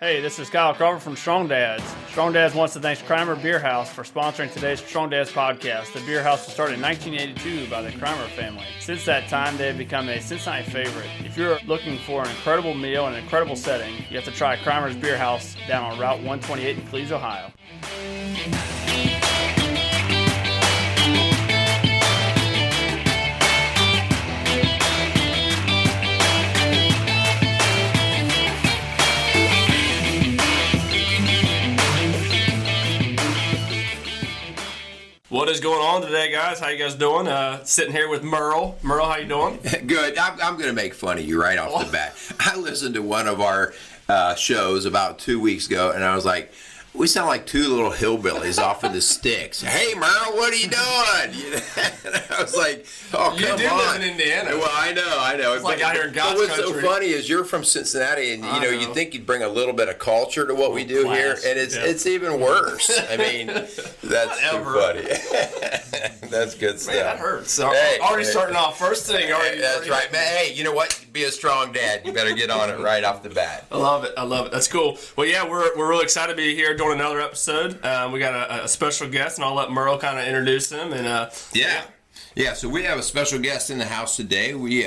Hey, this is Kyle Carver from Strong Dads. Strong Dads wants to thank Crimer Beer House for sponsoring today's Strong Dads podcast. The beer house was started in 1982 by the Crimer family. Since that time, they have become a Cincinnati favorite. If you're looking for an incredible meal and an incredible setting, you have to try Crimer's Beer House down on Route 128 in Cleves, Ohio. What is going on today, guys? How you guys doing? Sitting here with Merle. Merle, how you doing? Good. I'm going to make fun of you right off the bat. I listened to one of our shows about 2 weeks ago, and I was like, we sound like two little hillbillies off in the sticks. Hey, Merle, what are you doing? And I was like, oh, come on. You do live in Indiana. Well, I know. It's like out here in God's country. What's so funny is you're from Cincinnati, and you'd think you'd bring a little bit of culture to what we do here, and it's even worse. I mean, that's too funny. That's good stuff. Man, that hurts. So already starting off first thing. That's right, man. Hey, you know what? Be a strong dad. You better get on it right off the bat. I love it. That's cool. Well, yeah, we're really excited to be here doing another episode. We got a special guest, and I'll let Merle kind of introduce him. And Yeah, so we have a special guest in the house today. We,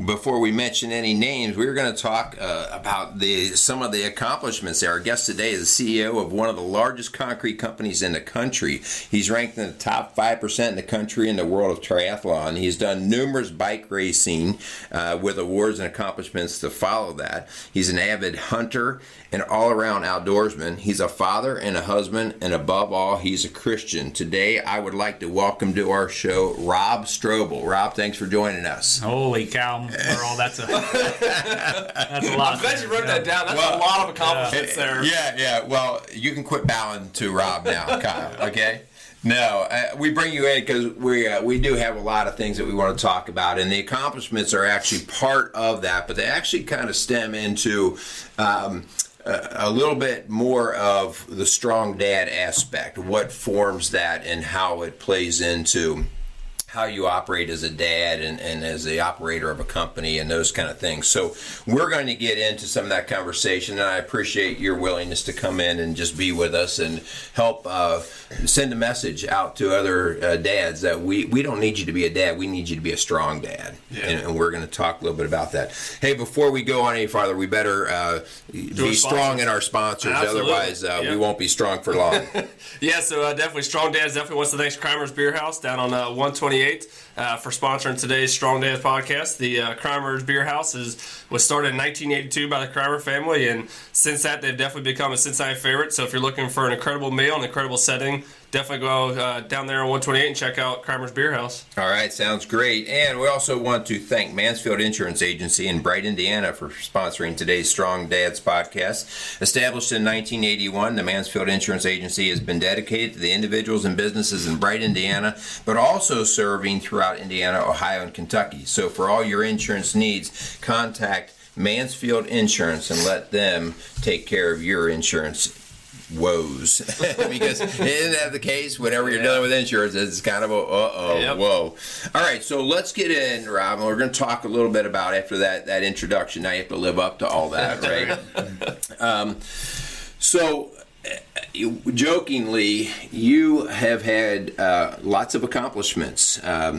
before we mention any names, we're going to talk about some of the accomplishments there. Our guest today is the CEO of one of the largest concrete companies in the country. He's ranked in the top 5% in the country in the world of triathlon. He's done numerous bike racing with awards and accomplishments to follow that. He's an avid hunter and all-around outdoorsman. He's a father and a husband, and above all, he's a Christian. Today, I would like to welcome to our show Rob Strobel. Rob, thanks for joining us. Holy cow, Merle, that's a lot. I'm glad you wrote that down. That's a lot of accomplishments there. Yeah. Well, you can quit bowing to Rob now, Kyle, okay? No, we bring you in because we do have a lot of things that we want to talk about, and the accomplishments are actually part of that, but they actually kind of stem into a little bit more of the strong dad aspect, what forms that and how it plays into how you operate as a dad and as the operator of a company and those kind of things. So we're going to get into some of that conversation, and I appreciate your willingness to come in and just be with us and help send a message out to other dads that we don't need you to be a dad, we need you to be a strong dad. Yeah. And we're going to talk a little bit about that. Hey, before we go on any farther, we better be strong in our sponsors. Absolutely. Otherwise we won't be strong for long. Yeah, so definitely Strong Dads definitely wants to thank Crimer's Beer House down on 128 for sponsoring today's Strong Dads podcast. The Crimer's Beer House was started in 1982 by the Crimer family, and since that they've definitely become a Cincinnati favorite. So if you're looking for an incredible meal, an incredible setting, definitely go down there on 128 and check out Crimer's Beer House. All right, sounds great. And we also want to thank Mansfield Insurance Agency in Bright, Indiana for sponsoring today's Strong Dads podcast. Established in 1981, the Mansfield Insurance Agency has been dedicated to the individuals and businesses in Bright, Indiana, but also serving throughout Indiana, Ohio, and Kentucky. So for all your insurance needs, contact Mansfield Insurance and let them take care of your insurance woes. Because isn't that the case? Whenever you're dealing with insurance, it's kind of whoa. All right, so let's get in, Rob, and we're going to talk a little bit about after that introduction. Now you have to live up to all that, right? So jokingly, you have had lots of accomplishments. Tell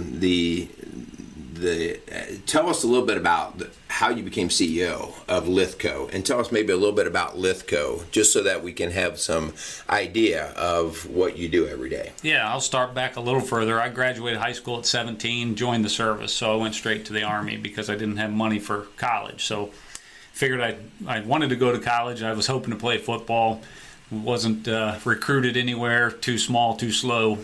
us a little bit about how you became CEO of Lithko, and tell us maybe a little bit about Lithko, just so that we can have some idea of what you do every day. Yeah, I'll start back a little further. I graduated high school at 17, joined the service, so I went straight to the Army because I didn't have money for college. So figured I wanted to go to college. I was hoping to play football. Wasn't recruited anywhere, too small, too slow.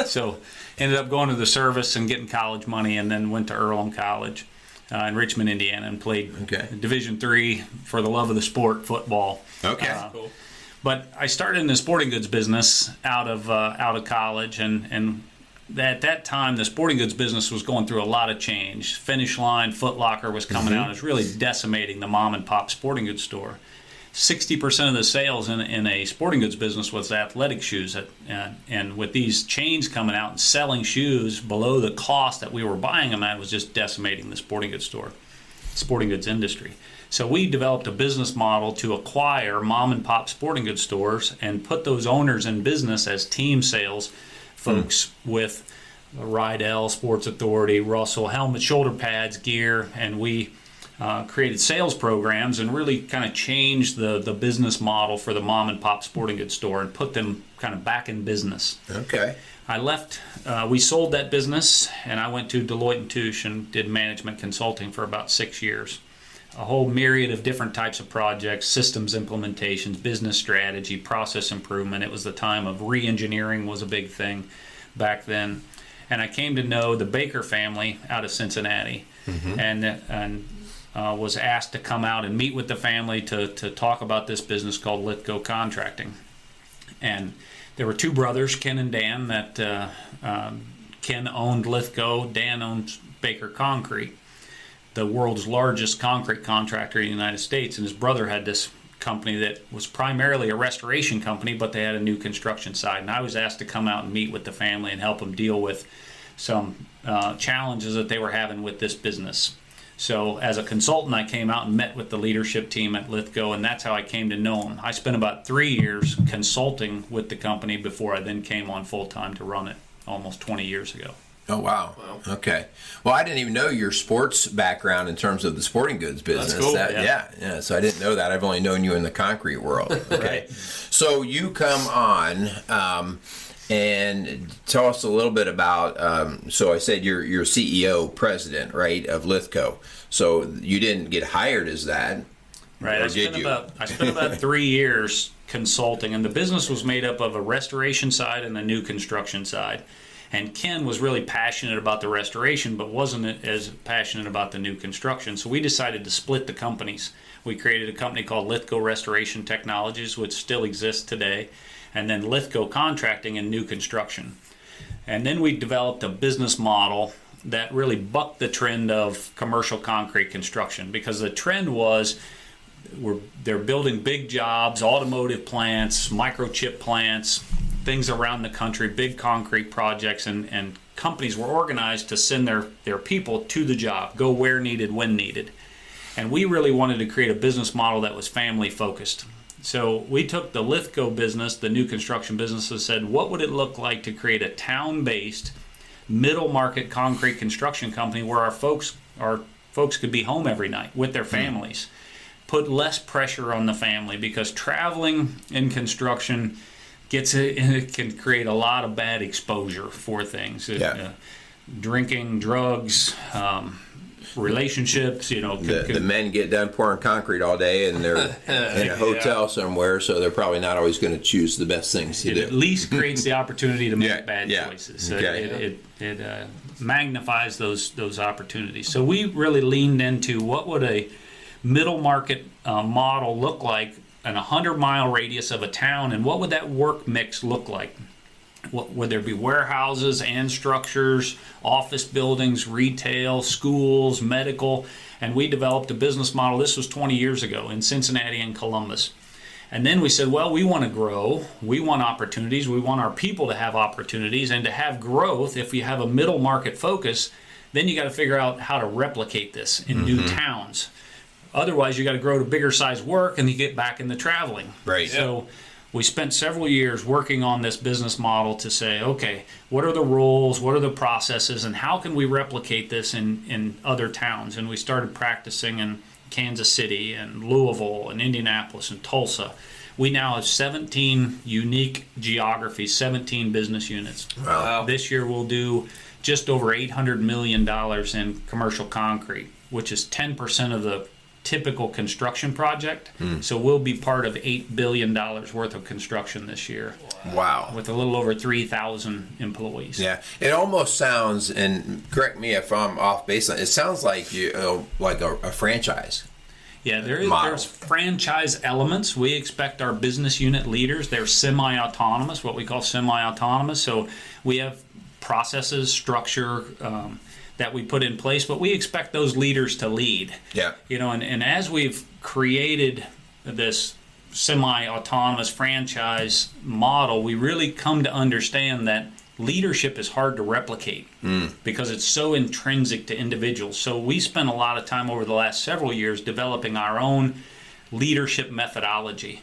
So ended up going to the service and getting college money, and then went to Earlham College in Richmond, Indiana, and played Division III for the love of the sport, football. Okay, cool. But I started in the sporting goods business out of college, and at that time the sporting goods business was going through a lot of change. Finish Line, Foot Locker was coming out. It was really decimating the mom and pop sporting goods store. 60% of the sales in a sporting goods business was athletic shoes, and with these chains coming out and selling shoes below the cost that we were buying them at, was just decimating the sporting goods store. sporting goods industry. So we developed a business model to acquire mom and pop sporting goods stores and put those owners in business as team sales folks with Rydell, Sports Authority, Russell, helmet, shoulder pads, gear, and we created sales programs and really kind of changed the business model for the mom and pop sporting goods store and put them kind of back in business. Okay. I left, we sold that business, and I went to Deloitte & Touche and did management consulting for about 6 years. A whole myriad of different types of projects, systems implementations, business strategy, process improvement. It was the time of re-engineering was a big thing back then. And I came to know the Baker family out of Cincinnati, and was asked to come out and meet with the family to talk about this business called Lithko Contracting. And there were two brothers, Ken and Dan, that Ken owned Lithko, Dan owned Baker Concrete, the world's largest concrete contractor in the United States. And his brother had this company that was primarily a restoration company, but they had a new construction side. And I was asked to come out and meet with the family and help them deal with some challenges that they were having with this business. So as a consultant, I came out and met with the leadership team at Lithko, and that's how I came to know them. I spent about 3 years consulting with the company before I then came on full-time to run it almost 20 years ago. Oh, wow. Okay. Well, I didn't even know your sports background in terms of the sporting goods business. That's cool. Yeah. So I didn't know that. I've only known you in the concrete world. Okay. Right. So you come on and tell us a little bit about, so I said you're CEO, president, right, of Lithko. So you didn't get hired as that. Right. I spent about 3 years consulting, and the business was made up of a restoration side and a new construction side. And Ken was really passionate about the restoration, but wasn't as passionate about the new construction. So we decided to split the companies. We created a company called Lithko Restoration Technologies, which still exists today, and then Lithko Contracting and New Construction. And then we developed a business model that really bucked the trend of commercial concrete construction, because the trend was they're building big jobs, automotive plants, microchip plants, things around the country, big concrete projects, and companies were organized to send their people to the job, go where needed, when needed. And we really wanted to create a business model that was family focused. So we took the Lithko business, the new construction business, and said, what would it look like to create a town-based, middle market concrete construction company where our folks could be home every night with their families, put less pressure on the family, because traveling in construction it can create a lot of bad exposure for things. Drinking, drugs, relationships, the men get done pouring concrete all day, and they're in a hotel somewhere, so they're probably not always going to choose the best things to do. At least creates the opportunity to make bad choices. So it magnifies those opportunities. So we really leaned into what would a middle market model look like in a 100-mile radius of a town, and what would that work mix look like? Would there be warehouses and structures, office buildings, retail, schools, medical? And we developed a business model. This was 20 years ago in Cincinnati and Columbus. And then we said, well, we want to grow. We want opportunities. We want our people to have opportunities and to have growth. If you have a middle market focus, then you got to figure out how to replicate this in new towns. Otherwise, you got to grow to bigger size work, and you get back into traveling. Right. So we spent several years working on this business model to say, okay, what are the rules, what are the processes, and how can we replicate this in other towns? And we started practicing in Kansas City and Louisville and Indianapolis and Tulsa. We now have 17 unique geographies, 17 business units. Wow. This year we'll do just over $800 million in commercial concrete, which is 10% of the typical construction project. So we'll be part of $8 billion worth of construction this year. Wow. With a little over 3,000 employees. Yeah. It almost sounds, and correct me if I'm off baseline, it sounds like a franchise. Yeah, there's franchise elements. We expect our business unit leaders, they're semi-autonomous, what we call semi-autonomous. So we have processes, structure, that we put in place, but we expect those leaders to lead. Yeah. And as we've created this semi-autonomous franchise model, we really come to understand that leadership is hard to replicate because it's so intrinsic to individuals. So we spent a lot of time over the last several years developing our own leadership methodology.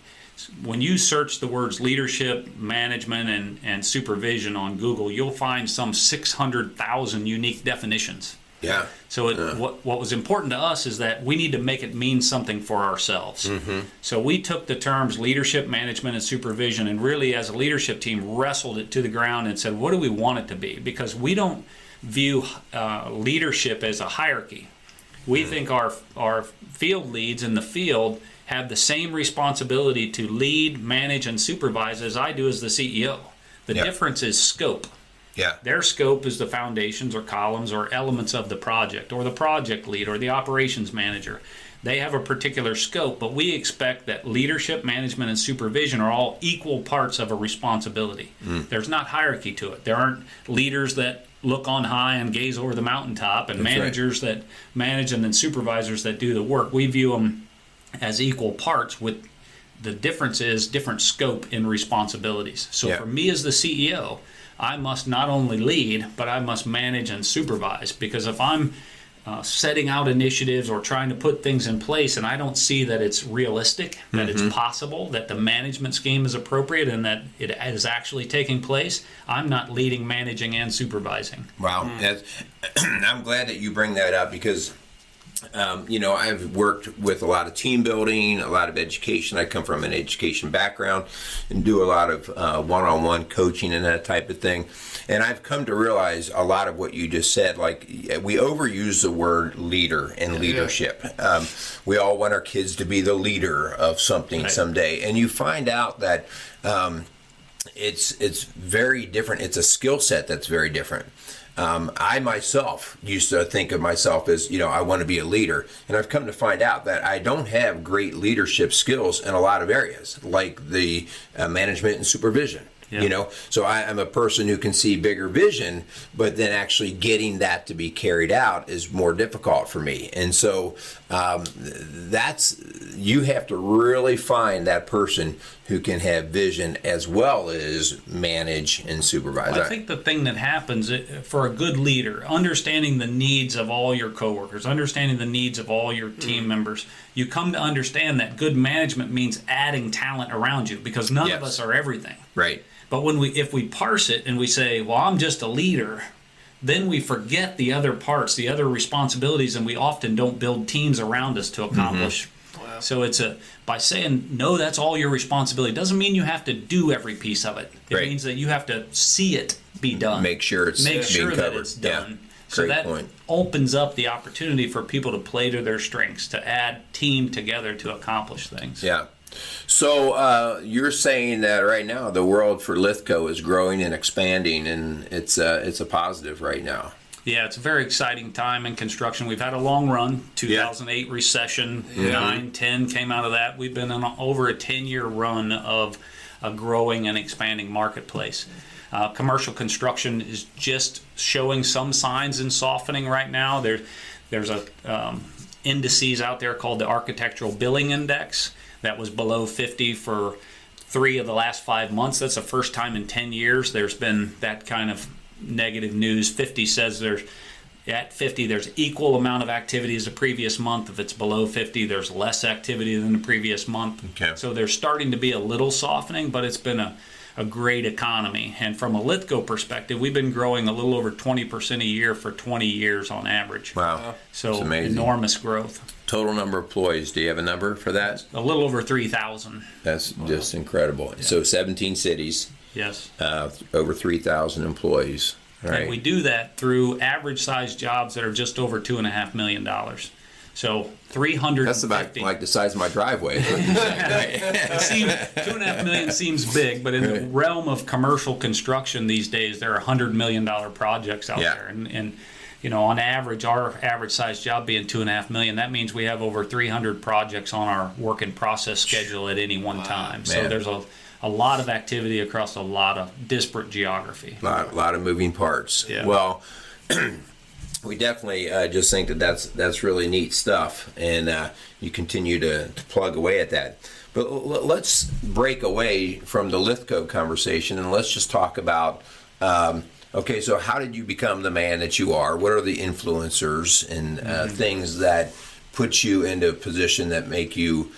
When you search the words leadership, management, and supervision on Google, you'll find some 600,000 unique definitions. Yeah. So what was important to us is that we need to make it mean something for ourselves. So we took the terms leadership, management, and supervision, and really as a leadership team wrestled it to the ground and said, what do we want it to be? Because we don't view leadership as a hierarchy. We think our field leads in the field have the same responsibility to lead, manage, and supervise as I do as the CEO. The difference is scope. Yeah. Their scope is the foundations or columns or elements of the project, or the project lead or the operations manager. They have a particular scope, but we expect that leadership, management, and supervision are all equal parts of a responsibility. There's not hierarchy to it. There aren't leaders that look on high and gaze over the mountaintop, and managers that manage, and then supervisors that do the work. We view them as equal parts, with the difference is different scope in responsibilities. So for me as the CEO, I must not only lead, but I must manage and supervise, because if I'm setting out initiatives or trying to put things in place and I don't see that it's realistic, that it's possible, that the management scheme is appropriate, and that it is actually taking place, I'm not leading, managing, and supervising. Wow. I'm glad that you bring that up, because I've worked with a lot of team building, a lot of education. I come from an education background and do a lot of one-on-one coaching and that type of thing. And I've come to realize a lot of what you just said. Like, we overuse the word leader and leadership. We all want our kids to be the leader of something someday. And you find out that it's very different. It's a skill set that's very different. I myself used to think of myself as, I want to be a leader. And I've come to find out that I don't have great leadership skills in a lot of areas, like the management and supervision. So I'm a person who can see bigger vision, but then actually getting that to be carried out is more difficult for me. And so you have to really find that person who can have vision as well as manage and supervise. Well, I think the thing that happens for a good leader, understanding the needs of all your coworkers, understanding the needs of all your team members, you come to understand that good management means adding talent around you, because none of us are everything. Right. But if we parse it and we say, well, I'm just a leader, then we forget the other parts, the other responsibilities, and we often don't build teams around us to accomplish. Wow. So by saying, no, that's all your responsibility, doesn't mean you have to do every piece of it. It means that you have to see it be done. Make sure that it's done. Yeah. So that opens up the opportunity for people to play to their strengths, to add team together to accomplish things. Yeah. So you're saying that right now the world for Lithko is growing and expanding, and it's a positive right now. Yeah, it's a very exciting time in construction. We've had a long run. 2008 recession, 9, 10 came out of that. We've been on over a 10-year run of a growing and expanding marketplace. Commercial construction is just showing some signs in softening right now. There's indices out there called the Architectural Billing Index that was below 50 for 3 of the last 5 months. That's the first time in 10 years there's been that kind of negative news. 50 says at 50 there's equal amount of activity as the previous month. If it's below 50, there's less activity than the previous month. Okay. So there's starting to be a little softening, but it's been a great economy. And from a Lithko perspective, we've been growing a little over 20% a year for 20 years on average. Wow. So that's amazing. Enormous growth. Total number of employees, do you have a number for that? A little over 3,000. That's just incredible. Yeah. So 17 cities. Yes. Over 3,000 employees. Right. And we do that through average size jobs that are just over $2.5 million. So 350. That's about like the size of my driveway. $2.5 million seems big, but in the realm of commercial construction these days, there are $100 million projects out there. And on average, our average size job being $2.5 million, that means we have over 300 projects on our work in process schedule at any one time. So there's a lot of activity across a lot of disparate geography. A lot of moving parts. Yeah. Well, we definitely just think that's really neat stuff, and you continue to plug away at that. But let's break away from the Lithko conversation, and let's just talk about Okay, so how did you become the man that you are? What are the influencers and things that put you into a position that make you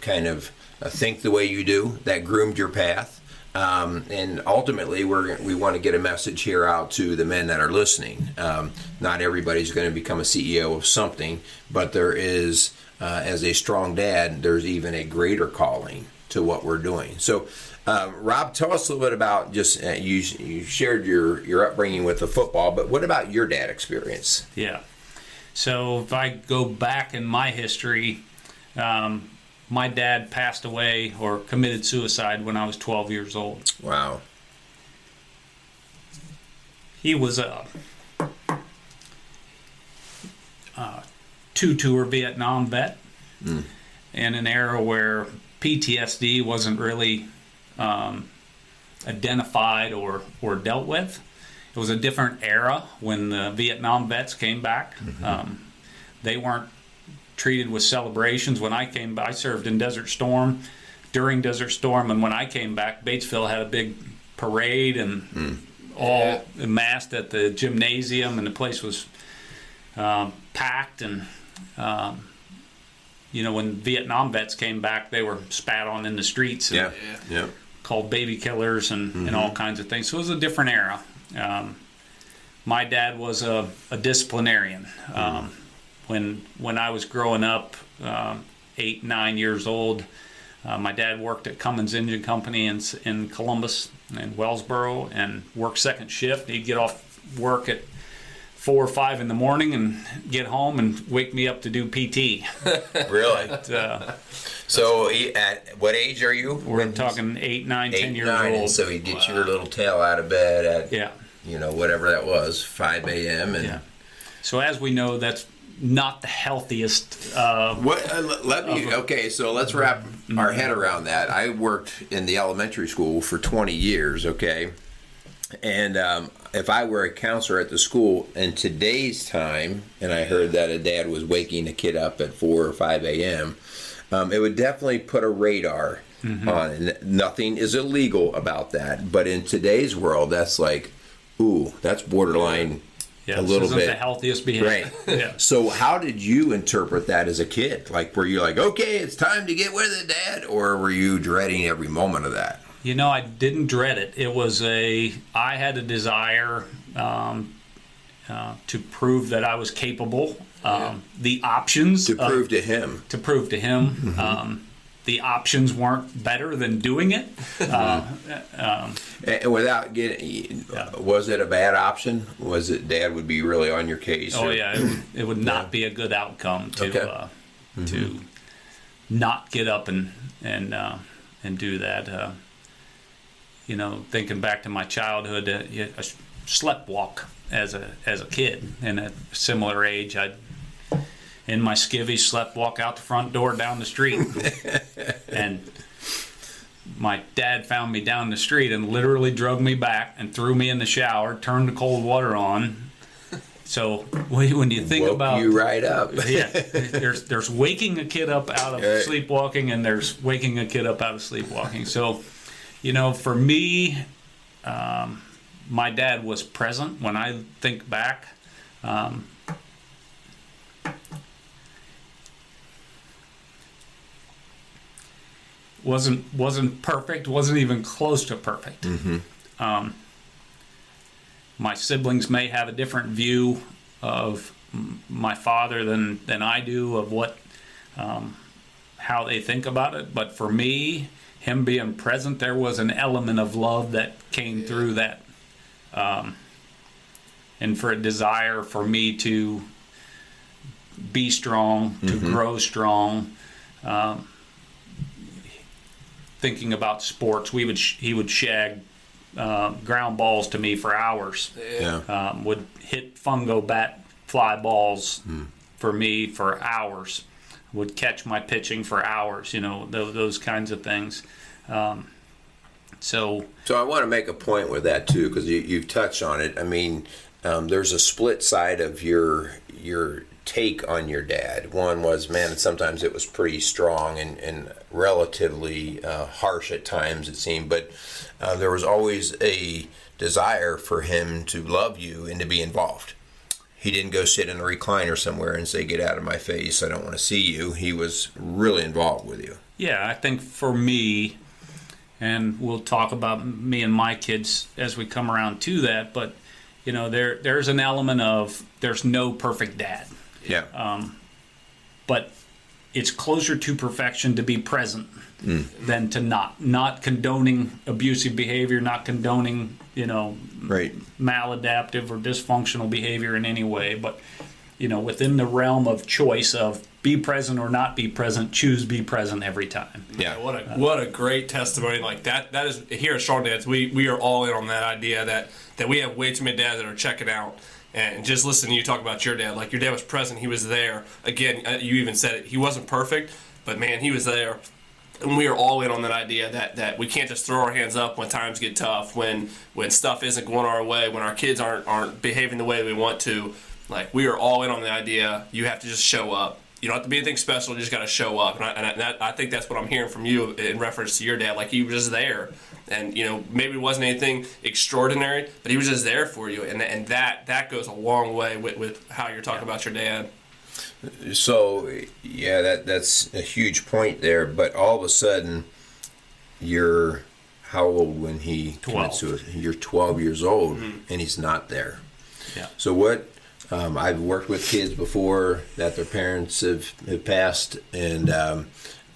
kind of think the way you do, that groomed your path? And ultimately, we want to get a message here out to the men that are listening. Not everybody's going to become a CEO of something, but there is, as a strong dad, there's even a greater calling to what we're doing. So, Rob, tell us a little bit about just you shared your upbringing with the football, but what about your dad experience? Yeah. So if I go back in my history, my dad passed away or committed suicide when I was 12 years old. Wow. He was a two-tour Vietnam vet in an era where PTSD wasn't really identified or dealt with. It was a different era when the Vietnam vets came back. They weren't treated with celebrations. When I came back, I served in Desert Storm, during Desert Storm, and when I came back, Batesville had a big parade and all amassed at the gymnasium, and the place was packed. And when Vietnam vets came back, they were spat on in the streets and called baby killers and all kinds of things. So it was a different era. My dad was a disciplinarian. When I was growing up, 8, 9 years old, my dad worked at Cummins Engine Company in Columbus and Wellsboro and worked second shift. He'd get off work at 4 or 5 in the morning and get home and wake me up to do PT. Really? So at what age are you? We're talking 8, 9, 10 years 9, old. And so he'd get your little tail out of bed at whatever that was, 5 a.m. And so as we know, that's not the healthiest. Okay, so let's wrap our head around that. I worked in the elementary school for 20 years, okay? And if I were a counselor at the school in today's time, and I heard that a dad was waking a kid up at 4 or 5 a.m., it would definitely put a radar on it. Nothing is illegal about that, but in today's world, that's like, ooh, that's borderline a little bit. The healthiest behavior. Right. Yeah. So how did you interpret that as a kid? Like, were you like, okay, it's time to get with it, Dad? Or were you dreading every moment of that? I didn't dread it. It was I had a desire to prove that I was capable. The options. To prove to him. The options weren't better than doing it. And without getting, was it a bad option? Was it Dad would be really on your case? Oh, it would not be a good outcome to not get up and do that. Thinking back to my childhood, I slept walk as a kid. And at a similar age, I'd in my skivvy slept walk out the front door down the street. And my dad found me down the street and literally drug me back and threw me in the shower, turned the cold water on. So when you think about you right up. there's waking a kid up out of sleepwalking, and there's waking a kid up out of sleepwalking. So for me, my dad was present. When I think back, wasn't perfect, wasn't even close to perfect. My siblings may have a different view of my father than I do, of what how they think about it. But for me, him being present, there was an element of love that came through that, and for a desire for me to be strong, to grow strong. Thinking about sports, he would shag ground balls to me for hours. Would hit fungo bat fly balls for me for hours. Would catch my pitching for hours. Those kinds of things. So I want to make a point with that too, because you've touched on it. I mean, there's a split side of your take on your dad. One was, man, sometimes it was pretty strong and relatively harsh at times, it seemed, but there was always a desire for him to love you and to be involved. He didn't go sit in a recliner somewhere and say, get out of my face, I don't want to see you. He was really involved with you. Yeah, I think for me, and we'll talk about me and my kids as we come around to that, but there's an element of there's no perfect dad. Yeah. But it's closer to perfection to be present than to not condoning abusive behavior, not condoning Right. maladaptive or dysfunctional behavior in any way, but within the realm of choice of be present or not be present, choose be present every time. Yeah, what a great testimony. Like that is here at Strong Dads, we are all in on that idea that we have way too many dads that are checking out. And just listening to you talk about your dad, like your dad was present, he was there. Again, you even said it, he wasn't perfect, but man, he was there. And we are all in on that idea that we can't just throw our hands up when times get tough, when stuff isn't going our way, when our kids aren't behaving the way we want to. Like, we are all in on the idea you have to just show up. You don't have to be anything special, you just got to show up. And I think that's what I'm hearing from you in reference to your dad. Like, he was just there. And, maybe it wasn't anything extraordinary, but he was just there for you. And that goes a long way with how you're talking about your dad. So, yeah, that's a huge point there. But all of a sudden, you're how old when he commits suicide? You're 12 years old, and he's not there. Yeah. So what? I've worked with kids before that their parents have passed, and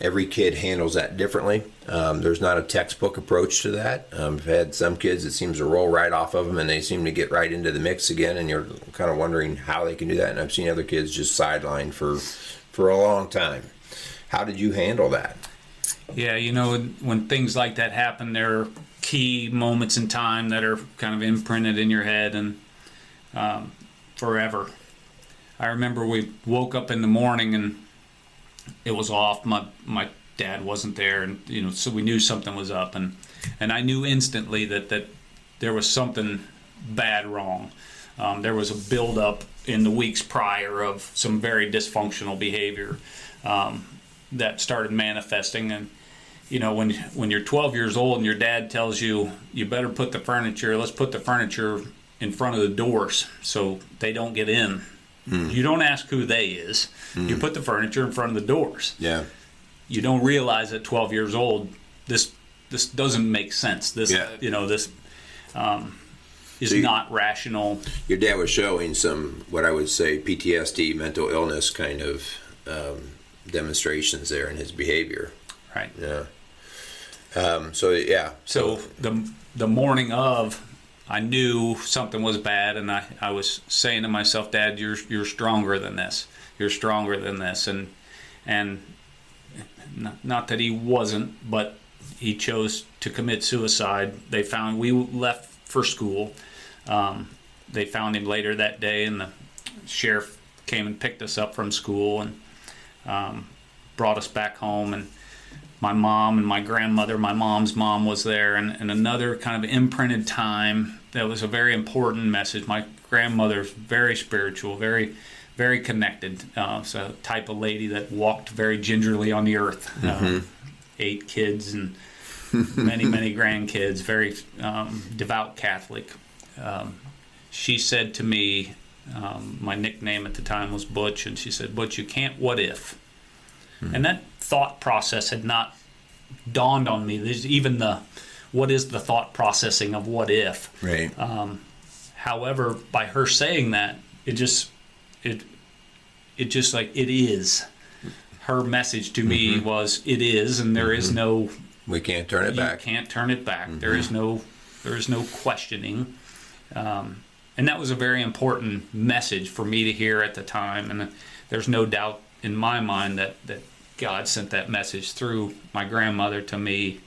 every kid handles that differently. There's not a textbook approach to that. I've had some kids that seems to roll right off of them, and they seem to get right into the mix again, and you're kind of wondering how they can do that. And I've seen other kids just sidelined for a long time. How did you handle that? Yeah, when things like that happen, there are key moments in time that are kind of imprinted in your head and forever. I remember we woke up in the morning and it was off. My dad wasn't there, and so we knew something was up, and I knew instantly that there was something bad wrong. There was a buildup in the weeks prior of some very dysfunctional behavior that started manifesting. And when you're 12 years old and your dad tells you better let's put the furniture in front of the doors so they don't get in. You don't ask who they is. You put the furniture in front of the doors. Yeah. You don't realize at 12 years old this doesn't make sense. This is not rational. Your dad was showing some, what I would say, PTSD, mental illness kind of demonstrations there in his behavior. Right. Yeah. So the morning of, I knew something was bad, and I was saying to myself, Dad, you're stronger than this. You're stronger than this. And not that he wasn't, but he chose to commit suicide. We left for school. They found him later that day, and the sheriff came and picked us up from school and brought us back home. And my mom and my grandmother, my mom's mom, was there, and another kind of imprinted time that was a very important message. My grandmother's very spiritual, very, very connected. So a type of lady that walked very gingerly on the earth. 8 kids and many, many grandkids, very devout Catholic. She said to me, my nickname at the time was Butch, and she said, Butch, you can't what if. And that thought process had not dawned on me. There's even what is the thought processing of what if. Right. However, by her saying that, it just like it is. Her message to me was it is, and there is no. We can't turn it back. You can't turn it back. There is no questioning. And that was a very important message for me to hear at the time. And there's no doubt in my mind that God sent that message through my grandmother to me.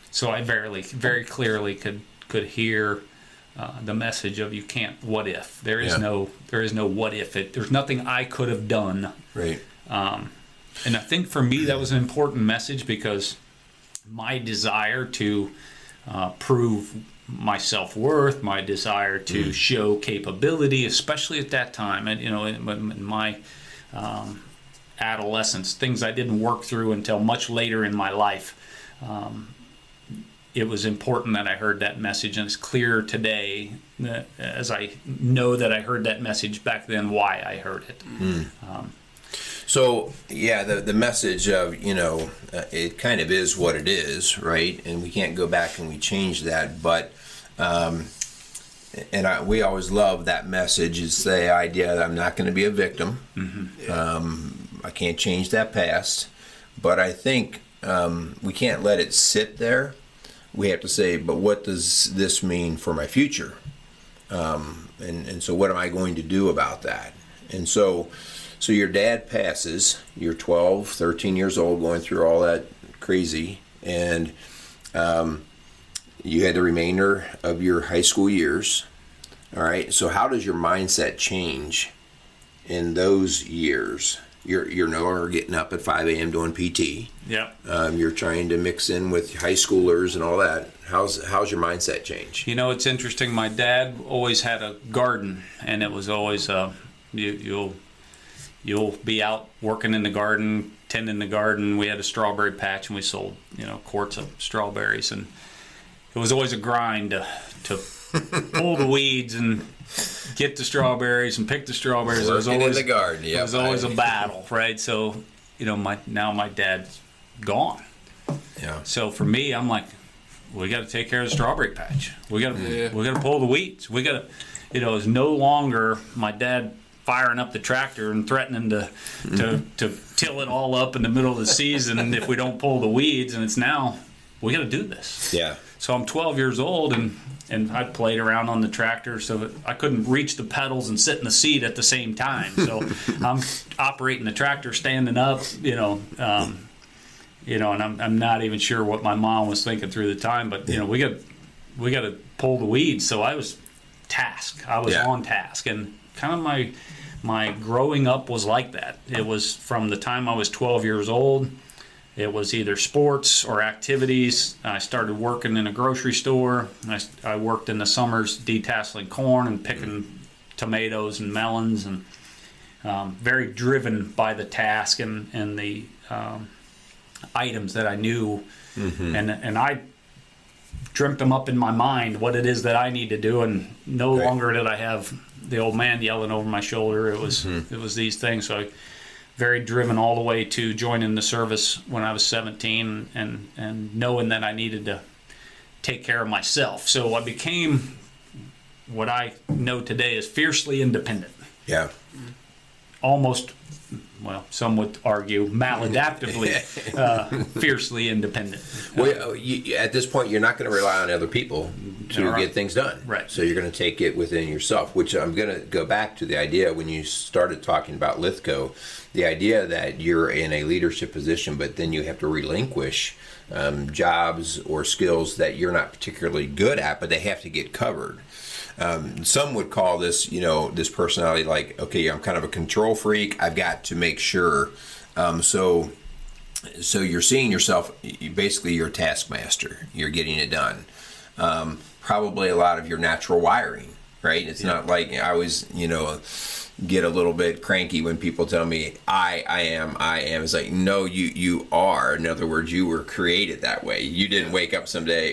So I very clearly could hear the message of you can't what if. There is no what if. There's nothing I could have done. Right. And I think for me that was an important message because my desire to prove my self-worth, my desire to show capability, especially at that time, and in my adolescence, things I didn't work through until much later in my life. It was important that I heard that message, and it's clear today that, as I know that I heard that message back then, why I heard it. So, the message of, it kind of is what it is, right? And we can't go back and we change that. But, we always love that message. It's the idea that I'm not going to be a victim. I can't change that past. But I think we can't let it sit there. We have to say, but what does this mean for my future? And so what am I going to do about that? And so your dad passes, you're 12, 13 years old, going through all that crazy, and you had the remainder of your high school years. All right, so how does your mindset change in those years? You're no longer getting up at 5 a.m. doing PT. Yeah. You're trying to mix in with high schoolers and all that. How's your mindset change? It's interesting. My dad always had a garden, and it was always you'll be out working in the garden, tending the garden. We had a strawberry patch, and we sold quarts of strawberries, and it was always a grind to pull the weeds and get the strawberries and pick the strawberries. It was always in the garden. It was always a battle, right? So, my dad's gone. Yeah. So for me, I'm like, we got to take care of the strawberry patch. We got to pull the weeds. We got to, it's no longer my dad firing up the tractor and threatening to till it all up in the middle of the season if we don't pull the weeds. And it's now we got to do this. Yeah. So I'm 12 years old and I played around on the tractor so that I couldn't reach the pedals and sit in the seat at the same time. So I'm operating the tractor standing up, and I'm not even sure what my mom was thinking through the time, but we got to pull the weeds. So I was on task, and kind of my growing up was like that. It was from the time I was 12 years old. It was either sports or activities. I started working in a grocery store. I worked in the summers detasseling corn and picking tomatoes and melons, and very driven by the task and the items that I knew. And I dreamt them up in my mind, what it is that I need to do, and no longer did I have the old man yelling over my shoulder. It was these things. So I very driven all the way to joining the service when I was 17 and knowing that I needed to take care of myself. So I became what I know today as fiercely independent. Yeah. Almost, some would argue, maladaptively fiercely independent. Well, at this point, you're not going to rely on other people to get things done. Right. So you're going to take it within yourself, which I'm going to go back to the idea when you started talking about Lithko, the idea that you're in a leadership position, but then you have to relinquish jobs or skills that you're not particularly good at, but they have to get covered. Some would call this, this personality like, okay, I'm kind of a control freak. I've got to make sure. So you're seeing yourself, basically you're a taskmaster. You're getting it done. Probably a lot of your natural wiring, right? It's not like I always, get a little bit cranky when people tell me I am. It's like, no, you are. In other words, you were created that way. You didn't wake up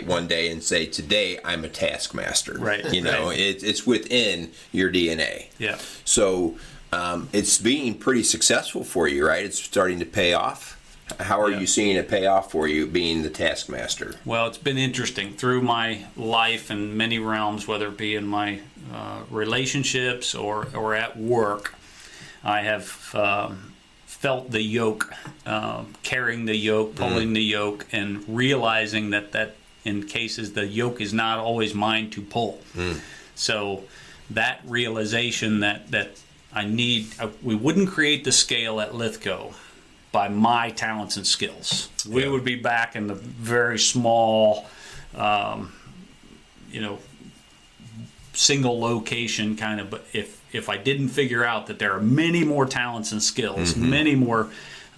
one day and say, today I'm a taskmaster. Right. It's within your DNA. Yeah. So it's being pretty successful for you, right? It's starting to pay off. How are you seeing it pay off for you, being the taskmaster? Well, it's been interesting through my life in many realms, whether it be in my relationships or at work. I have felt the yoke, carrying the yoke, pulling the yoke, and realizing that in cases the yoke is not always mine to pull. So that realization that I need, we wouldn't create the scale at Lithko by my talents and skills. We would be back in the very small, single location kind of. But if I didn't figure out that there are many more talents and skills, many more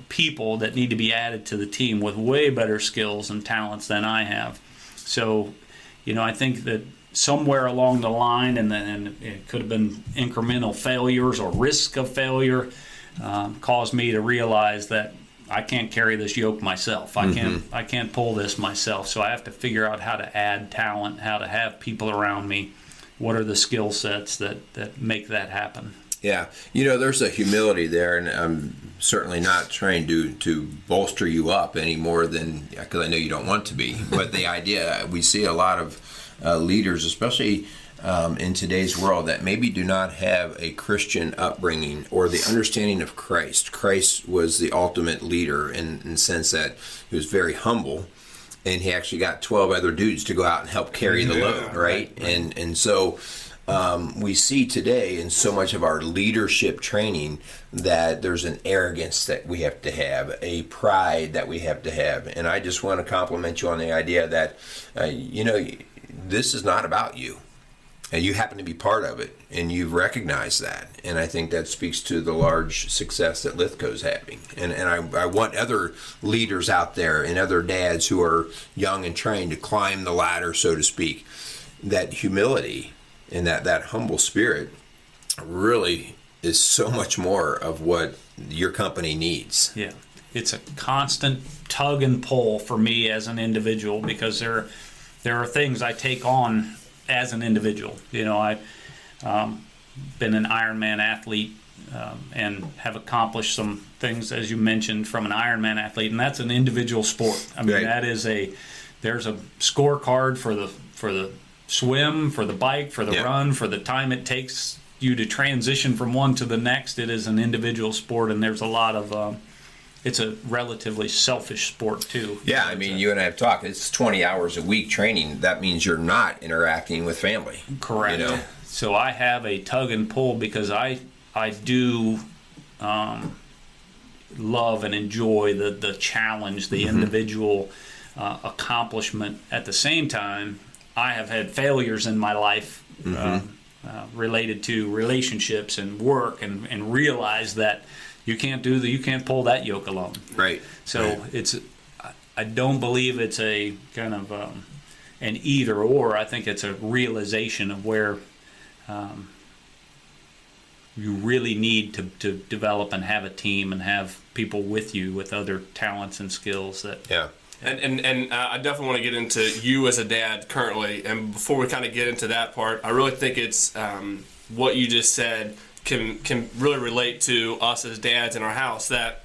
people that need to be added to the team with way better skills and talents than I have. So I think that somewhere along the line, and it could have been incremental failures or risk of failure, caused me to realize that I can't carry this yoke myself. I can't pull this myself. So I have to figure out how to add talent, how to have people around me. What are the skill sets that make that happen? Yeah, there's a humility there, and I'm certainly not trying to bolster you up any more than, because I know you don't want to be. But the idea, we see a lot of leaders, especially in today's world, that maybe do not have a Christian upbringing or the understanding of Christ. Christ was the ultimate leader in the sense that he was very humble, and he actually got 12 other dudes to go out and help carry the load, right? And so we see today in so much of our leadership training that there's an arrogance that we have to have, a pride that we have to have. And I just want to compliment you on the idea that, this is not about you. And you happen to be part of it, and you've recognized that. And I think that speaks to the large success that Lithko's having. And I want other leaders out there and other dads who are young and trained to climb the ladder, so to speak. That humility and that humble spirit really is so much more of what your company needs. Yeah, it's a constant tug and pull for me as an individual, because there are things I take on as an individual. I've been an Ironman athlete and have accomplished some things, as you mentioned, from an Ironman athlete, and that's an individual sport. I mean, right. There's a scorecard for the swim, for the bike, for the run, for the time it takes you to transition from one to the next. It is an individual sport, and there's a lot of it's a relatively selfish sport too. Yeah, I mean, you and I have talked. It's 20 hours a week training. That means you're not interacting with family. Correct. So I have a tug and pull, because I do love and enjoy the challenge, the individual accomplishment. At the same time, I have had failures in my life related to relationships and work, and realize that you can't pull that yoke alone. Right. So I don't believe it's a kind of an either or. I think it's a realization of where you really need to develop and have a team and have people with you with other talents and skills that. Yeah. And I definitely want to get into you as a dad currently. And before we kind of get into that part, I really think it's what you just said can really relate to us as dads in our house, that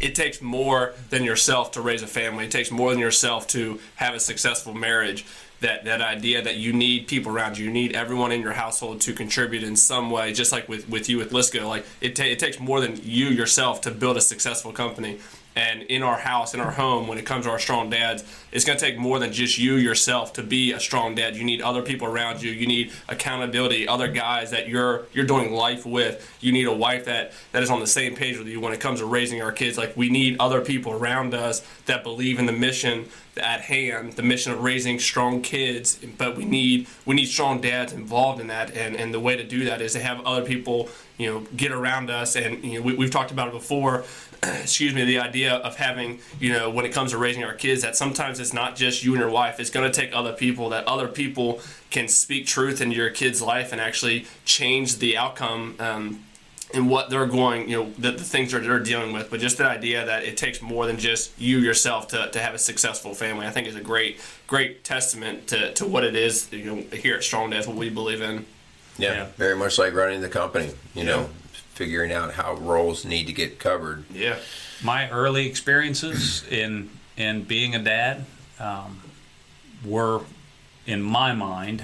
it takes more than yourself to raise a family. It takes more than yourself to have a successful marriage. That idea that you need people around you. You need everyone in your household to contribute in some way, just like with you with Lithko. Like it takes more than you yourself to build a successful company. And in our house, in our home, when it comes to our strong dads, it's going to take more than just you yourself to be a strong dad. You need other people around you. You need accountability, other guys that you're doing life with. You need a wife that is on the same page with you when it comes to raising our kids. Like, we need other people around us that believe in the mission at hand, the mission of raising strong kids. But we need strong dads involved in that. And the way to do that is to have other people, get around us. And we've talked about it before. The idea of having, when it comes to raising our kids, that sometimes it's not just you and your wife. It's going to take other people, that other people can speak truth into your kid's life and actually change the outcome in what they're going, the things that they're dealing with. But just the idea that it takes more than just you yourself to have a successful family, I think is a great testament to what it is, here at Strong Dads, what we believe in. Yeah, very much like running the company, figuring out how roles need to get covered. Yeah. My early experiences in being a dad were, in my mind,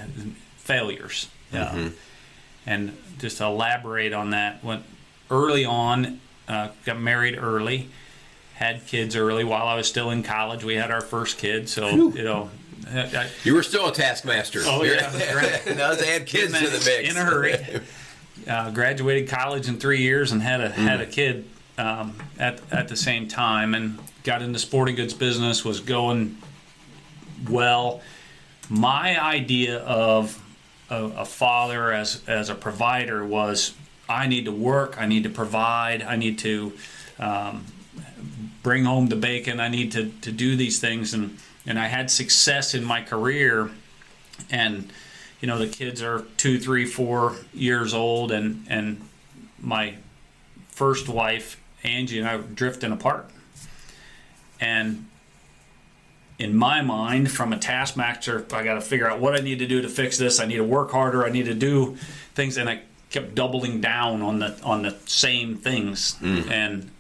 failures. And just to elaborate on that, when early on, got married early, had kids early while I was still in college. We had our first kid, so you were still a taskmaster. Oh yeah, right. Now they had kids in the mix in a hurry. Graduated college in 3 years and had a kid at the same time, and got into sporting goods business, was going well. My idea of a father as a provider was, I need to work, I need to provide, I need to bring home the bacon, I need to do these things, and I had success in my career And the kids are 2, 3, 4 years old, and my first wife, Angie, and I were drifting apart. And in my mind, from a taskmaster, I got to figure out what I need to do to fix this. I need to work harder. I need to do things, and I kept doubling down on the same things. And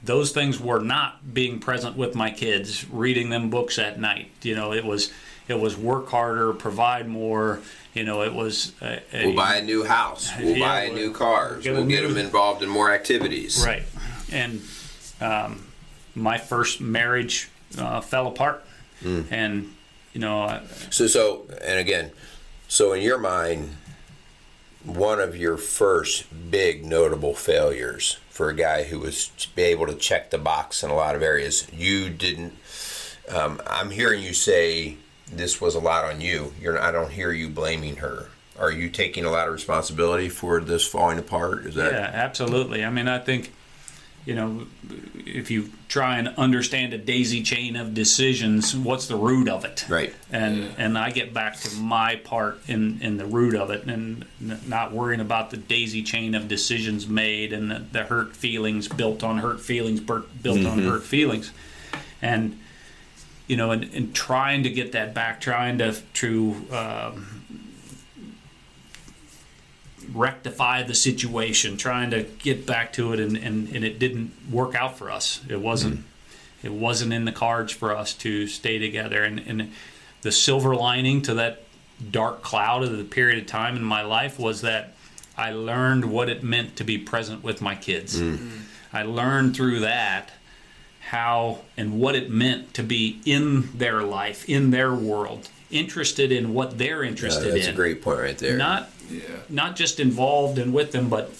those things were not being present with my kids, reading them books at night. It was work harder, provide more. It was we'll buy a new house. We'll buy new cars. We'll get them involved in more activities. Right. And my first marriage fell apart. And So in your mind, one of your first big notable failures for a guy who was able to check the box in a lot of areas, you didn't. I'm hearing you say this was a lot on you. I don't hear you blaming her. Are you taking a lot of responsibility for this falling apart? Is that? Yeah, absolutely. I mean, I think, if you try and understand a daisy chain of decisions, what's the root of it? Right. And I get back to my part in the root of it, and not worrying about the daisy chain of decisions made and the hurt feelings built on hurt feelings, built on hurt feelings. And and trying to get that back, trying to rectify the situation, trying to get back to it, and it didn't work out for us. It wasn't in the cards for us to stay together. And the silver lining to that dark cloud of the period of time in my life was that I learned what it meant to be present with my kids. I learned through that how and what it meant to be in their life, in their world, interested in what they're interested in. That's a great point right there. Not just involved and with them, but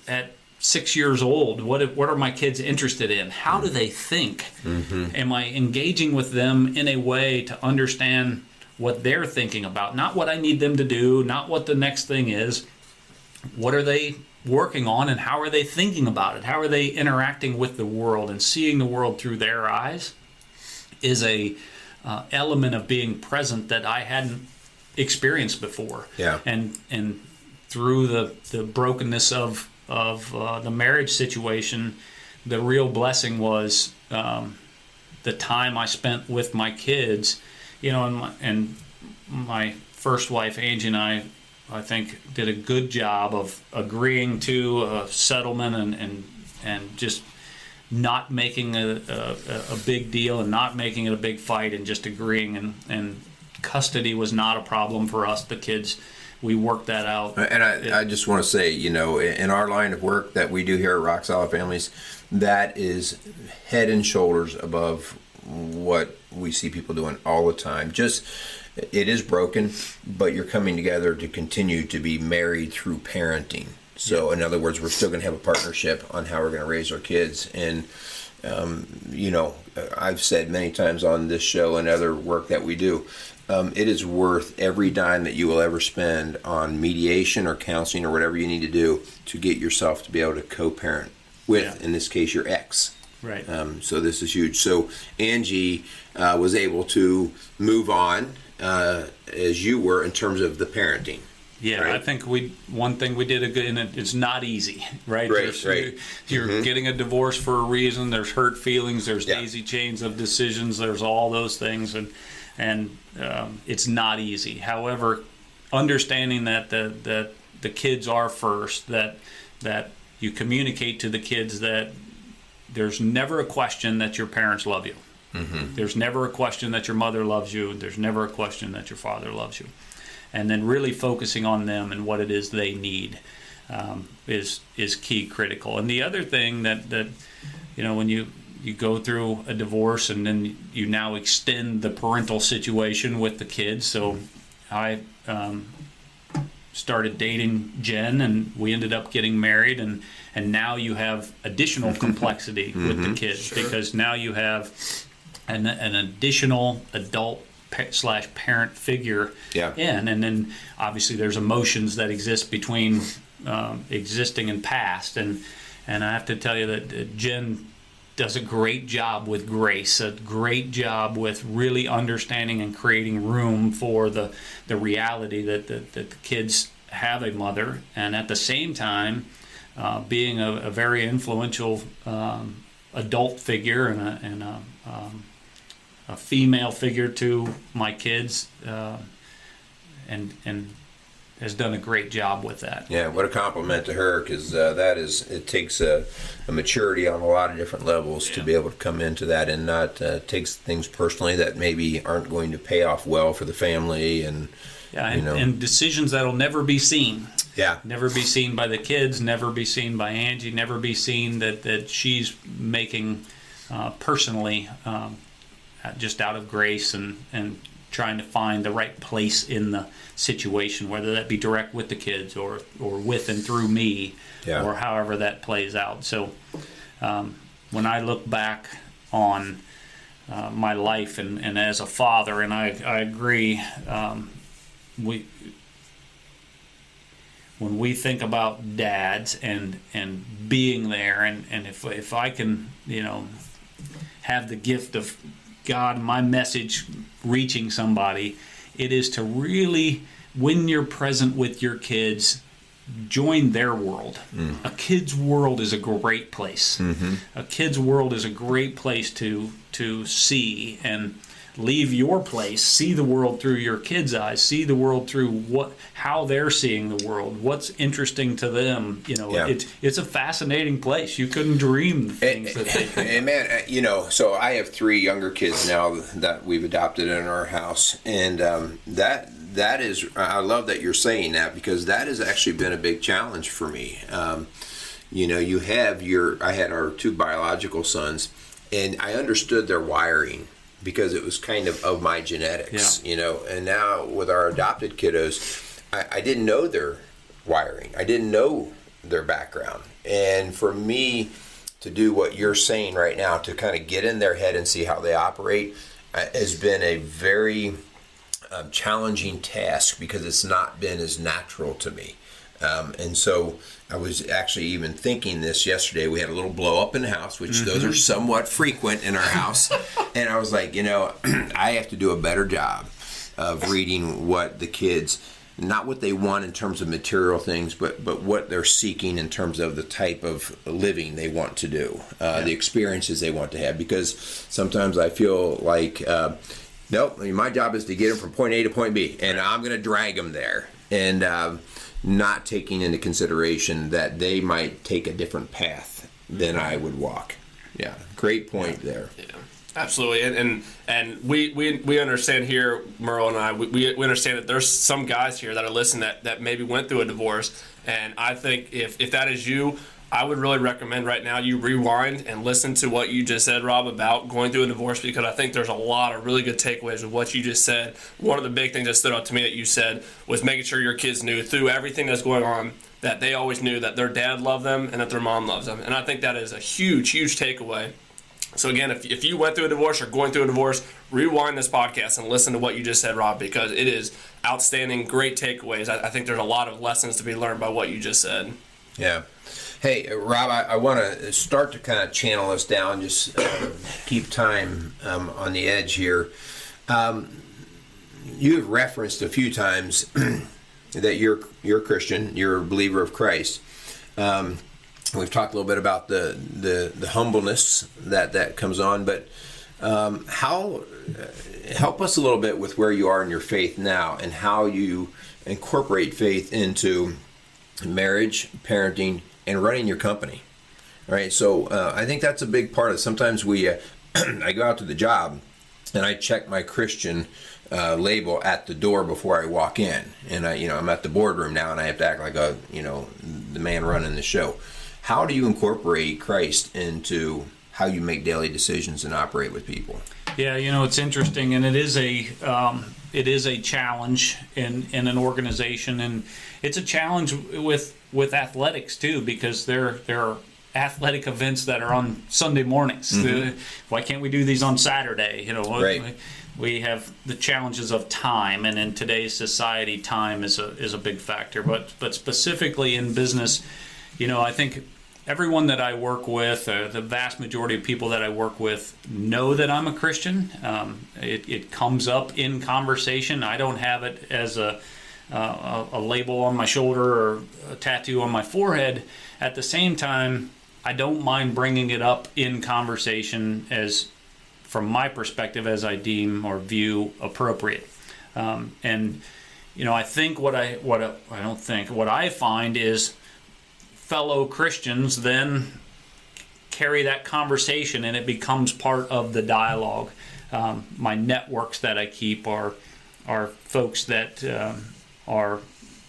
at 6 years old, what are my kids interested in? How do they think? Am I engaging with them in a way to understand what they're thinking about? Not what I need them to do, not what the next thing is. What are they working on, and how are they thinking about it? How are they interacting with the world and seeing the world through their eyes? Is a element of being present that I hadn't experienced before. Yeah. And through the brokenness of the marriage situation, the real blessing was the time I spent with my kids. And my first wife Angie and I think did a good job of agreeing to a settlement and just not making a big deal and not making it a big fight, and just agreeing, and custody was not a problem for us. The kids, we worked that out. And I just want to say, in our line of work that we do here at Rock Solid Families, that is head and shoulders above what we see people doing all the time. It is broken, but you're coming together to continue to be married through parenting. So, in other words, we're still going to have a partnership on how we're going to raise our kids. And, I've said many times on this show and other work that we do, it is worth every dime that you will ever spend on mediation or counseling or whatever you need to do to get yourself to be able to co-parent with, in this case, your ex. Right. So this is huge. So Angie was able to move on as you were in terms of the parenting. Yeah, right? I think one thing we did a good, and it's not easy, right? Right. You're getting a divorce for a reason. There's hurt feelings. There's daisy chains of decisions. There's all those things, and it's not easy. However, understanding that the kids are first, that you communicate to the kids that there's never a question that your parents love you. There's never a question that your mother loves you. There's never a question that your father loves you. And then really focusing on them and what it is they need is key, critical. And the other thing that when you go through a divorce and then you now extend the parental situation with the kids. So I started dating Jen, and we ended up getting married, and now you have additional complexity with the kids, because now you have an additional adult / parent figure in, and then obviously there's emotions that exist between existing and past, and I have to tell you that Jen does a great job with grace, a great job with really understanding and creating room for the reality that the kids have a mother, and at the same time being a very influential adult figure and a female figure to my kids, and has done a great job with that. Yeah, what a compliment to her, because it takes a maturity on a lot of different levels to be able to come into that and not takes things personally that maybe aren't going to pay off well for the family, and and decisions that'll never be seen. Yeah, never be seen by the kids, never be seen by Angie, never be seen that she's making personally, just out of grace and trying to find the right place in the situation, whether that be direct with the kids or with and through me, or however that plays out. So when I look back on my life and as a father, and I agree, when we think about dads and being there, and if I can, have the gift of God, my message reaching somebody, it is to really, when you're present with your kids, join their world. A kid's world is a great place. Mm-hmm. A kid's world is a great place to see, and leave your place, see the world through your kids' eyes, see the world through how they're seeing the world, what's interesting to them. It's a fascinating place. You couldn't dream the things that they do. And man, so I have 3 younger kids now that we've adopted in our house, and that is, I love that you're saying that, because that has actually been a big challenge for me. I had our 2 biological sons, and I understood their wiring, because it was kind of my genetics, and now with our adopted kiddos, I didn't know their wiring. I didn't know their background. And for me to do what you're saying right now, to kind of get in their head and see how they operate, has been a very challenging task, because it's not been as natural to me. And so I was actually even thinking this yesterday. We had a little blow up in the house, which those are somewhat frequent in our house. And I was like, I have to do a better job of reading what the kids, not what they want in terms of material things, but what they're seeking in terms of the type of living they want to do, the experiences they want to have. Because sometimes I feel like, nope, my job is to get them from point A to point B, and I'm going to drag them there. And not taking into consideration that they might take a different path than I would walk. Yeah, great point there. Yeah, absolutely. And we understand here, Merle and I, we understand that there's some guys here that are listening that maybe went through a divorce. And I think if that is you, I would really recommend right now you rewind and listen to what you just said, Rob, about going through a divorce, because I think there's a lot of really good takeaways with what you just said. One of the big things that stood out to me that you said was making sure your kids knew through everything that's going on that they always knew that their dad loved them and that their mom loves them. And I think that is a huge, huge takeaway. So again, if you went through a divorce or going through a divorce, rewind this podcast and listen to what you just said, Rob, because it is outstanding, great takeaways. I think there's a lot of lessons to be learned by what you just said. Yeah. Hey, Rob, I want to start to kind of channel us down, just keep time on the edge here. You have referenced a few times that you're a Christian, you're a believer of Christ. We've talked a little bit about the humbleness that comes on, but help us a little bit with where you are in your faith now and how you incorporate faith into marriage, parenting, and running your company. All right, so I think that's a big part of it. Sometimes I go out to the job and I check my Christian label at the door before I walk in, and I'm at the boardroom now, and I have to act like the man running the show. How do you incorporate Christ into how you make daily decisions and operate with people? Yeah, it's interesting, and it is a challenge in an organization, and it's a challenge with athletics too, because there are athletic events that are on Sunday mornings. Mm-hmm. Why can't we do these on Saturday? Right. We have the challenges of time, and in today's society, time is a big factor. But specifically in business, I think everyone that I work with, the vast majority of people that I work with, know that I'm a Christian. It comes up in conversation. I don't have it as a label on my shoulder or a tattoo on my forehead. At the same time, I don't mind bringing it up in conversation as, from my perspective, as I deem or view appropriate. And I think what I find is fellow Christians then carry that conversation, and it becomes part of the dialogue. My networks that I keep are folks that are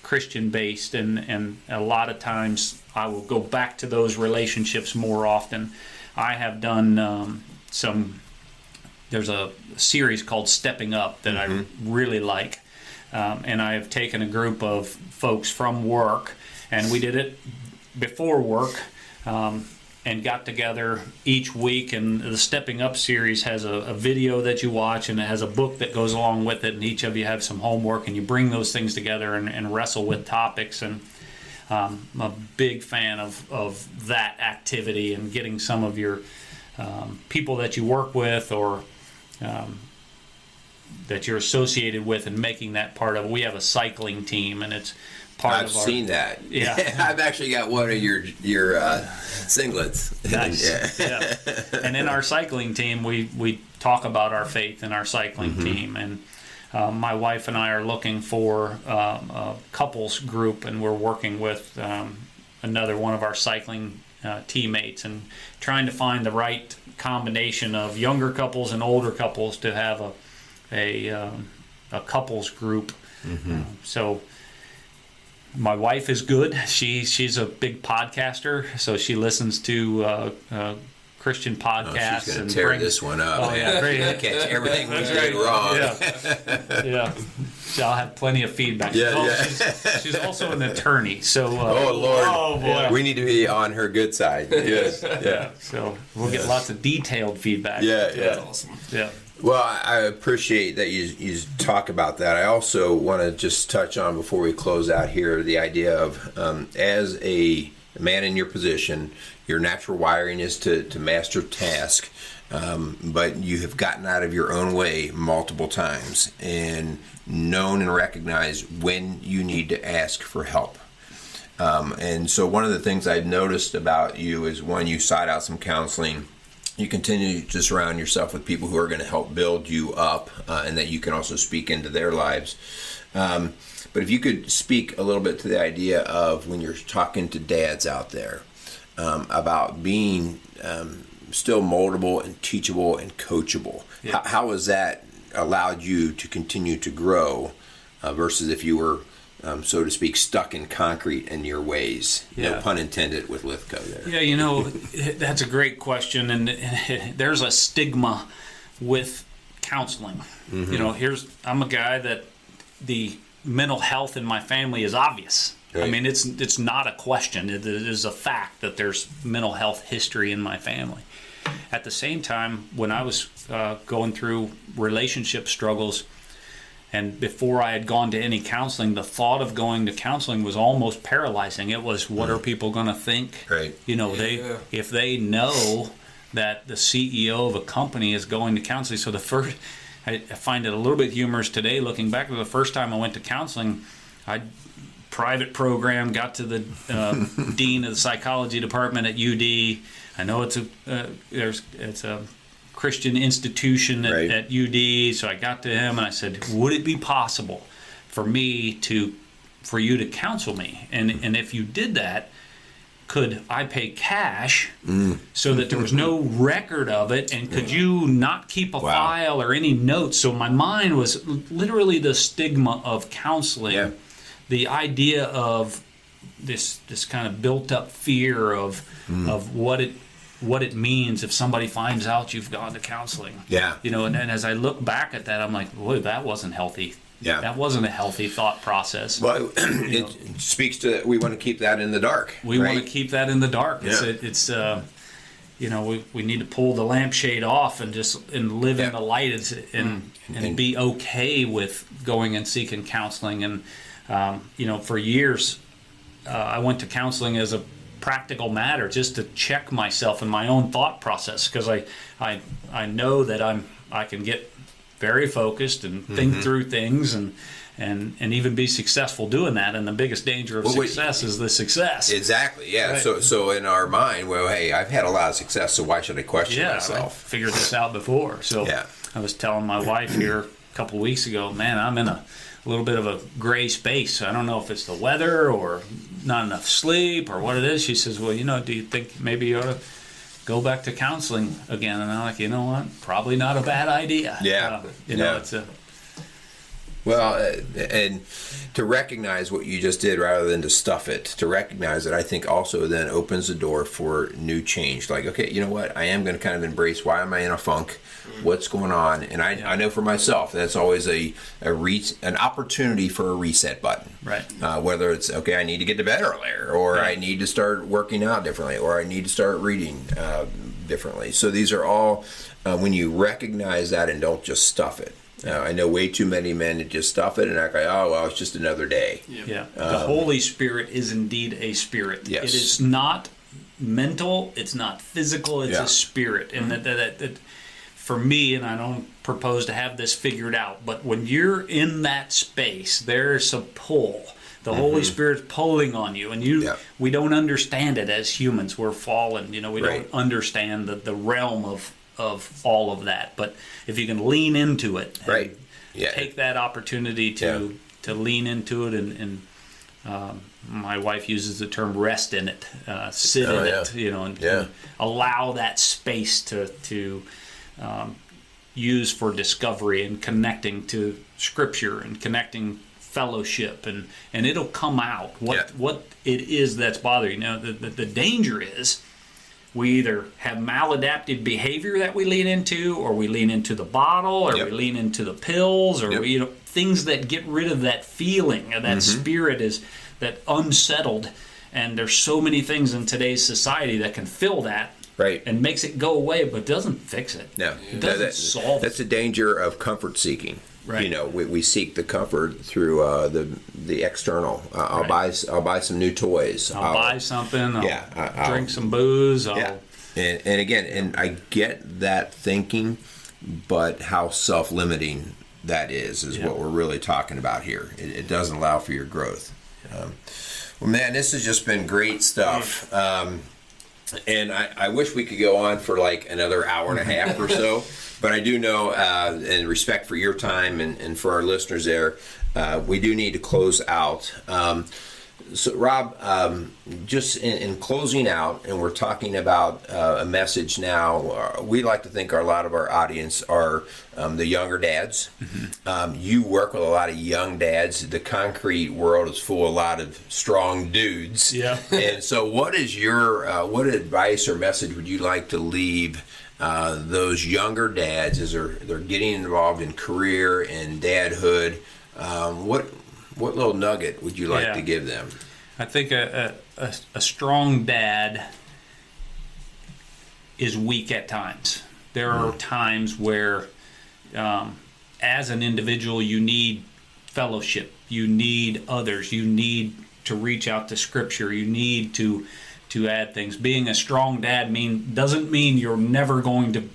Christian based, and a lot of times I will go back to those relationships more often. I have done there's a series called Stepping Up that I really like, and I have taken a group of folks from work, and we did it before work, and got together each week. And the Stepping Up series has a video that you watch, and it has a book that goes along with it, and each of you have some homework, and you bring those things together and wrestle with topics. And I'm a big fan of that activity, and getting some of your people that you work with or that you're associated with and making that part of it. We have a cycling team, and it's I've seen that. Yeah. I've actually got one of your singlets. Nice. Yeah. And in our cycling team, we talk about our faith in our cycling team. And my wife and I are looking for a couples group, and we're working with another one of our cycling teammates and trying to find the right combination of younger couples and older couples to have a couples group. So my wife is good. She's a big podcaster, so she listens to Christian podcasts. She's going to tear this one up. Oh yeah, great. Catch everything we did wrong. Yeah. So I'll have plenty of feedback. She's also an attorney. So oh Lord, oh boy, we need to be on her good side. Yes. Yeah. So we'll get lots of detailed feedback. That's awesome. Yeah. Well, I appreciate that you talk about that. I also want to just touch on, before we close out here, the idea of as a man in your position, your natural wiring is to master task, but you have gotten out of your own way multiple times and known and recognized when you need to ask for help. And so one of the things I've noticed about you is, when you sought out some counseling, you continue to surround yourself with people who are going to help build you up, and that you can also speak into their lives. But if you could speak a little bit to the idea of, when you're talking to dads out there, about being still moldable and teachable and coachable. Yeah. How has that allowed you to continue to grow versus if you were, so to speak, stuck in concrete in your ways? No pun intended with Lithko there. Yeah, that's a great question, and there's a stigma with counseling. I'm a guy that the mental health in my family is obvious. Right. I mean, it's not a question. It is a fact that there's mental health history in my family. At the same time, when I was going through relationship struggles, and before I had gone to any counseling, the thought of going to counseling was almost paralyzing. It was, what are people going to think? Right. If they know that the CEO of a company is going to counseling. So I find it a little bit humorous today, looking back to the first time I went to counseling. Private program, got to the dean of the psychology department at UD. I know it's a Christian institution at UD, so I got to him and I said, would it be possible for you to counsel me? And if you did that, could I pay cash so that there was no record of it, and could you not keep a file or any notes? So my mind was literally the stigma of counseling. Yeah. The idea of this kind of built up fear of what it means if somebody finds out you've gone to counseling. Yeah. And as I look back at that, I'm like, boy, that wasn't healthy. Yeah. That wasn't a healthy thought process. Well, it speaks to, we want to keep that in the dark. We want to keep that in the dark. Yeah. We need to pull the lampshade off and live in the light and be okay with going and seeking counseling. And for years, I went to counseling as a practical matter, just to check myself in my own thought process, because I know that I can get very focused and think through things and even be successful doing that. And the biggest danger of success is the success. Exactly. Yeah. Right. So in our mind, well, hey, I've had a lot of success, so why should I question myself? I figured this out before. So I was telling my wife here a couple of weeks ago, man, I'm in a little bit of a gray space. I don't know if it's the weather or not enough sleep or what it is. She says, well, do you think maybe you ought to go back to counseling again? And I'm like, you know what? Probably not a bad idea. Yeah. It's a... Well, and to recognize what you just did rather than to stuff it, to recognize it, I think also then opens the door for new change. Like, okay, you know what? I am going to kind of embrace, why am I in a funk? What's going on? And I know for myself, that's always an opportunity for a reset button. Right. Whether it's, okay, I need to get to bed earlier, or I need to start working out differently, or I need to start reading differently. So these are all, when you recognize that and don't just stuff it. I know way too many men that just stuff it and act like, oh, well, it's just another day. Yeah. The Holy Spirit is indeed a spirit. Yes. It is not mental. It's not physical. It's a spirit. And that for me, and I don't propose to have this figured out, but when you're in that space, there's a pull. The Holy Spirit's pulling on you, and we don't understand it as humans. We're fallen. We don't understand the realm of all of that. But if you can lean into it, and take that opportunity to lean into it, and my wife uses the term "rest in it," sit in it, and allow that space to use for discovery and connecting to Scripture and connecting fellowship, and it'll come out what it is that's bothering you. The danger is, we either have maladaptive behavior that we lean into, or we lean into the bottle, or we lean into the pills, or things that get rid of that feeling, and that spirit is that unsettled. And there's so many things in today's society that can fill that, and makes it go away, but doesn't fix it. No, it doesn't solve it. That's the danger of comfort seeking. Right. We seek the comfort through the external. I'll buy some new toys. I'll buy something. I'll drink some booze. And again, I get that thinking, but how self-limiting that is what we're really talking about here. It doesn't allow for your growth. Well, man, this has just been great stuff. And I wish we could go on for like another hour and a half or so. But I do know, in respect for your time and for our listeners there, we do need to close out. So, Rob, just in closing out, and we're talking about a message now, we like to think a lot of our audience are the younger dads. You work with a lot of young dads. The concrete world is full of a lot of strong dudes. Yeah. And so what is your, what advice or message would you like to leave those younger dads as they're getting involved in career and dadhood? What little nugget would you like to give them? I think a strong dad is weak at times. There are times where, as an individual, you need fellowship. You need others. You need to reach out to Scripture. You need to add things. Being a strong dad doesn't mean you're never going to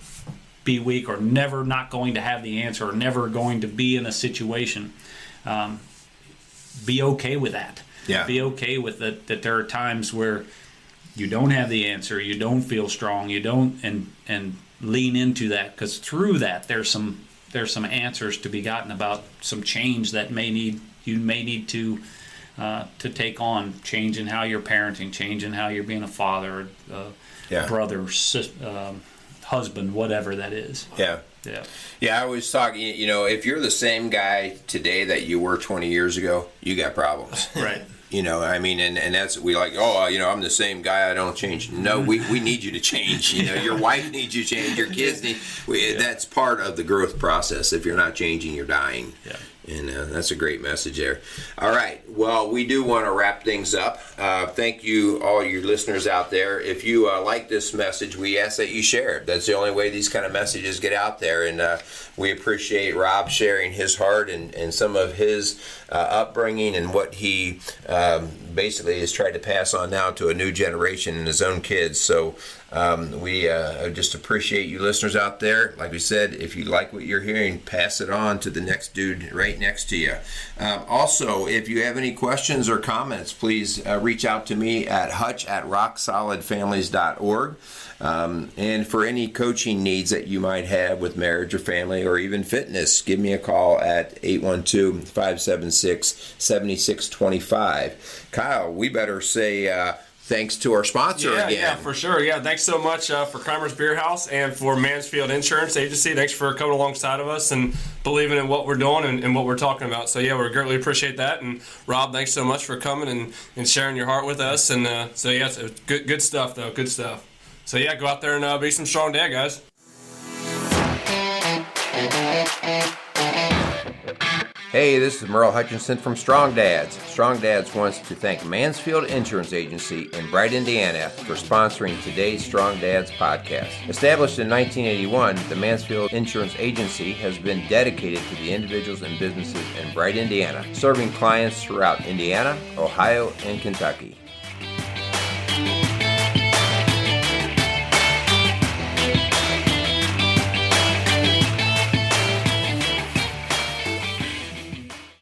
be weak, or never not going to have the answer, or never going to be in a situation. Be okay with that. Yeah. Be okay with that there are times where you don't have the answer, you don't feel strong, you don't, and lean into that, because through that there's some answers to be gotten about some change that you may need to take on, change in how you're parenting, change in how you're being a father, brother, husband, whatever that is. I always talk, if you're the same guy today that you were 20 years ago, you got problems. Right. And that's, we like, I'm the same guy, I don't change. No, we need you to change. Your wife needs you to change, your kids need, that's part of the growth process. If you're not changing, you're dying. And that's a great message there. All right. Well, we do want to wrap things up. Thank you, all your listeners out there. If you like this message, we ask that you share it. That's the only way these kind of messages get out there. And we appreciate Rob sharing his heart and some of his upbringing and what he basically has tried to pass on now to a new generation and his own kids. So we just appreciate you listeners out there. Like we said, if you like what you're hearing, pass it on to the next dude right next to you. Also, if you have any questions or comments, please reach out to me at hutch@rocksolidfamilies.org. And for any coaching needs that you might have with marriage or family or even fitness, give me a call at 812-576-7625. Kyle, we better say thanks to our sponsor again. Yeah, for sure. Yeah, thanks so much for Crimer's Beer House and for Mansfield Insurance Agency. Thanks for coming alongside of us and believing in what we're doing and what we're talking about. So, yeah, we greatly appreciate that. And, Rob, thanks so much for coming and sharing your heart with us. And so, yeah, it's good stuff, though. Good stuff. So, yeah, go out there and be some strong dad, guys. Hey, this is Merle Hutchinson from Strong Dads. Strong Dads wants to thank Mansfield Insurance Agency in Bright, Indiana for sponsoring today's Strong Dads podcast. Established in 1981, the Mansfield Insurance Agency has been dedicated to the individuals and businesses in Bright, Indiana, serving clients throughout Indiana, Ohio, and Kentucky.